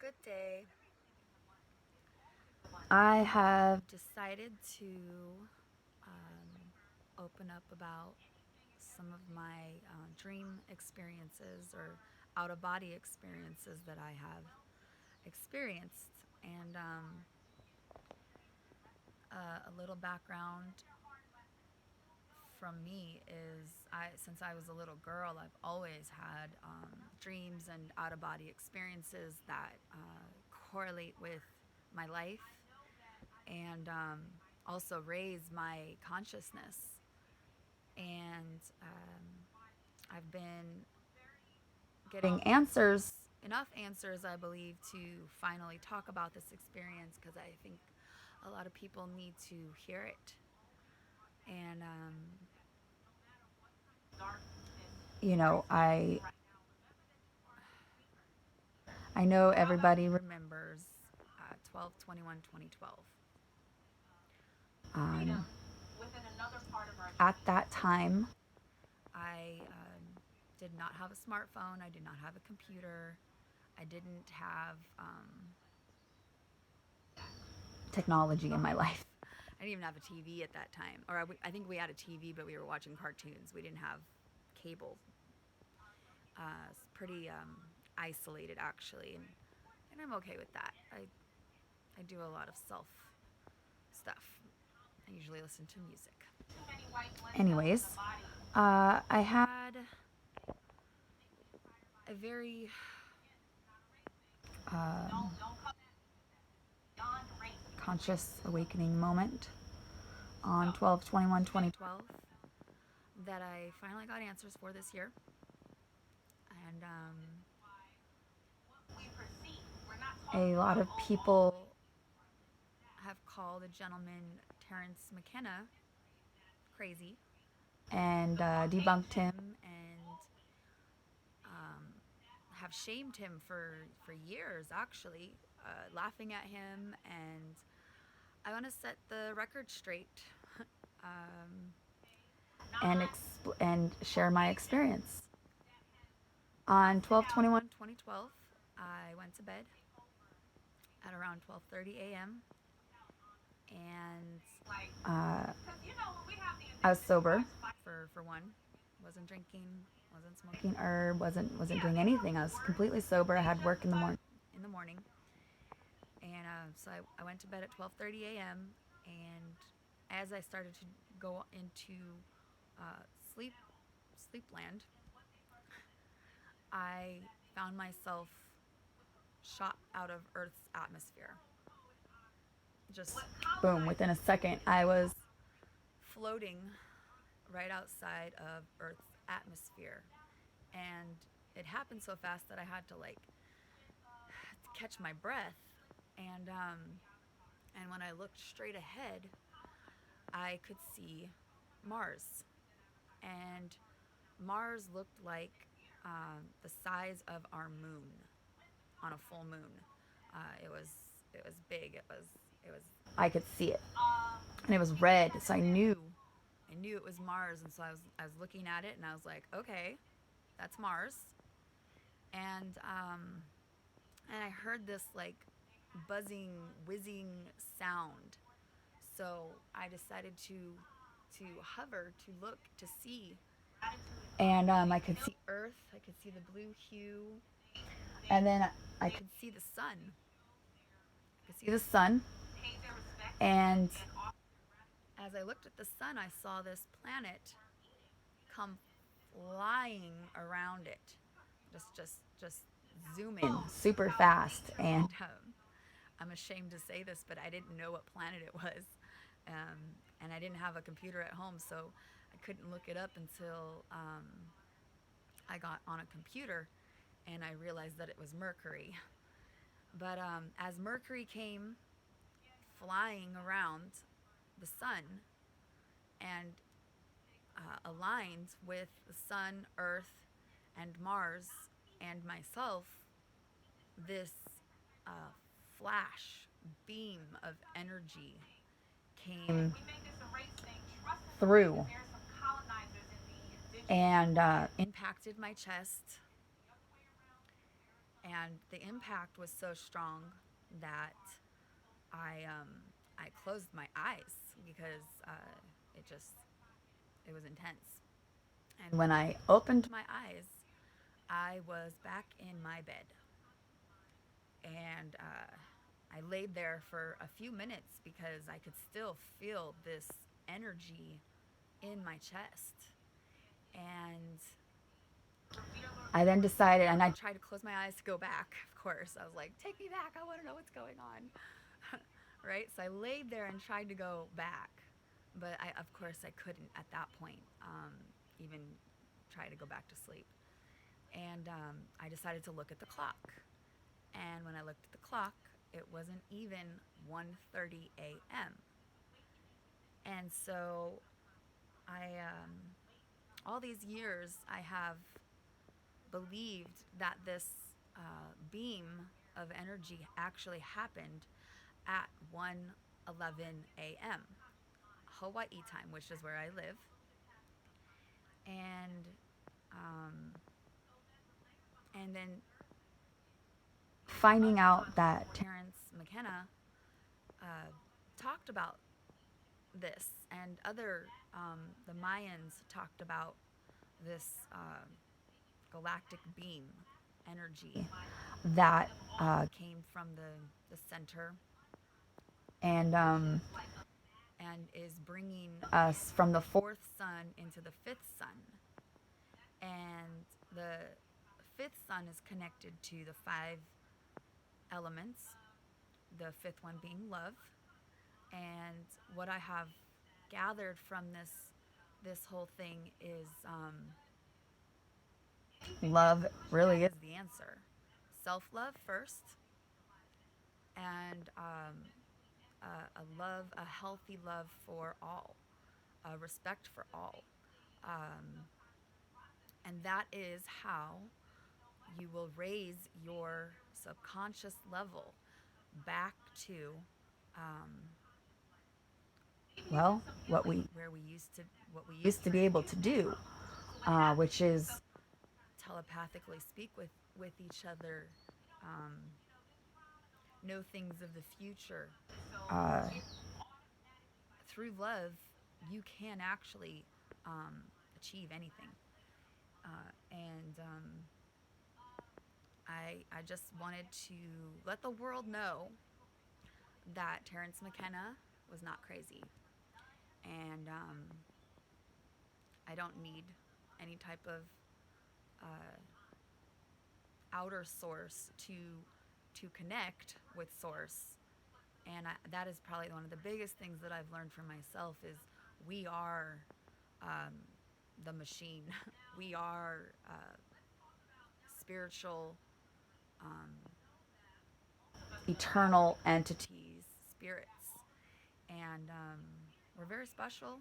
Good day. I have decided to open up about some of my dream experiences or out of body experiences that I have experienced. And a little background from me is since I was a little girl, I've always had dreams and out of body experiences that correlate with my life and also raise my consciousness. And I've been getting answers, enough answers, I believe, to finally talk about this experience because I think a lot of people need to hear it. And, you know, I know everybody remembers 12/21/2012. Um, at that time, I did not have a smartphone. I did not have a computer. I didn't have technology in my life. I didn't even have a TV at that time. Or I think we had a TV, but we were watching cartoons. We didn't have cable. It's pretty isolated, actually. And I'm okay with that. I do a lot of self stuff. I usually listen to music. Anyways, I had a very um, conscious awakening moment on 12/21/2012 that I finally got answers for this year. And a lot of people have called a gentleman, Terrance McKenna, crazy and debunked him and have shamed him for years, actually, laughing at him. And I want to set the record straight um, and share my experience. On 12/21/2012, I went to bed at around 12:30 a.m. and I was sober for one. Wasn't drinking, wasn't smoking herb, wasn't doing anything. I was completely sober. I had work in the morning, and so I went to bed at 12:30 a.m. And as I started to go into uh, sleep sleepland, I found myself shot out of Earth's atmosphere. Just boom, within a second, I was floating right outside of Earth's atmosphere. And it happened so fast that I had to like catch my breath. And and when I looked straight ahead, I could see Mars. And Mars looked like the size of our moon on a full moon. It was big. It was I could see it, and it was red. So I knew it was Mars, and so I was looking at it, and I was like, okay, that's Mars. And and I heard this like buzzing, whizzing sound. So I decided to hover, to look, to see, and I could see Earth. I could see the blue hue, and then I could see the sun. I could see the sun, and as I looked at the sun, I saw this planet come flying around it, just zooming super fast. And I'm ashamed to say this, but I didn't know what planet it was, and I didn't have a computer at home, so I couldn't look it up until I got on a computer, and I realized that it was Mercury. But as Mercury came flying around the sun and aligned with the sun, Earth, and Mars and myself, this uh, flash beam of energy came through and impacted my chest And the impact was so strong that I um, I closed my eyes because it was intense. And when I opened my eyes, I was back in my bed, and I laid there for a few minutes because I could still feel this energy in my chest. And I then decided, and I tried to close my eyes to go back, of course. I was like, take me back. I want to know what's going on. Right? So I laid there and tried to go back. But of course, I couldn't at that point even try to go back to sleep. And I decided to look at the clock. And when I looked at the clock, it wasn't even 1:30 a.m. And so all these years, I have believed that this beam of energy actually happened at 1:11 a.m. Hawaii time, which is where I live. And um, and then finding out that Terrance McKenna uh, talked about this, and the Mayans talked about this galactic beam energy that came from the center, and and is bringing us from the fourth sun into the fifth sun. And the fifth sun is connected to the five elements, the fifth one being love. And what I have gathered from this whole thing is love really is the answer. Self-love first, and a healthy love for all, respect for all, um, and that is how you will raise your subconscious level back to, um, well, what we used to be able to do, which is telepathically speak with each other, um, know things of the future. Uh, Through love, you can actually achieve anything. And I just wanted to let the world know that Terrance McKenna was not crazy. And I don't need any type of uh, outer source to connect with source. And that is probably one of the biggest things that I've learned for myself is we are um, the machine. We are spiritual, um, eternal entities, spirits, and we're very special.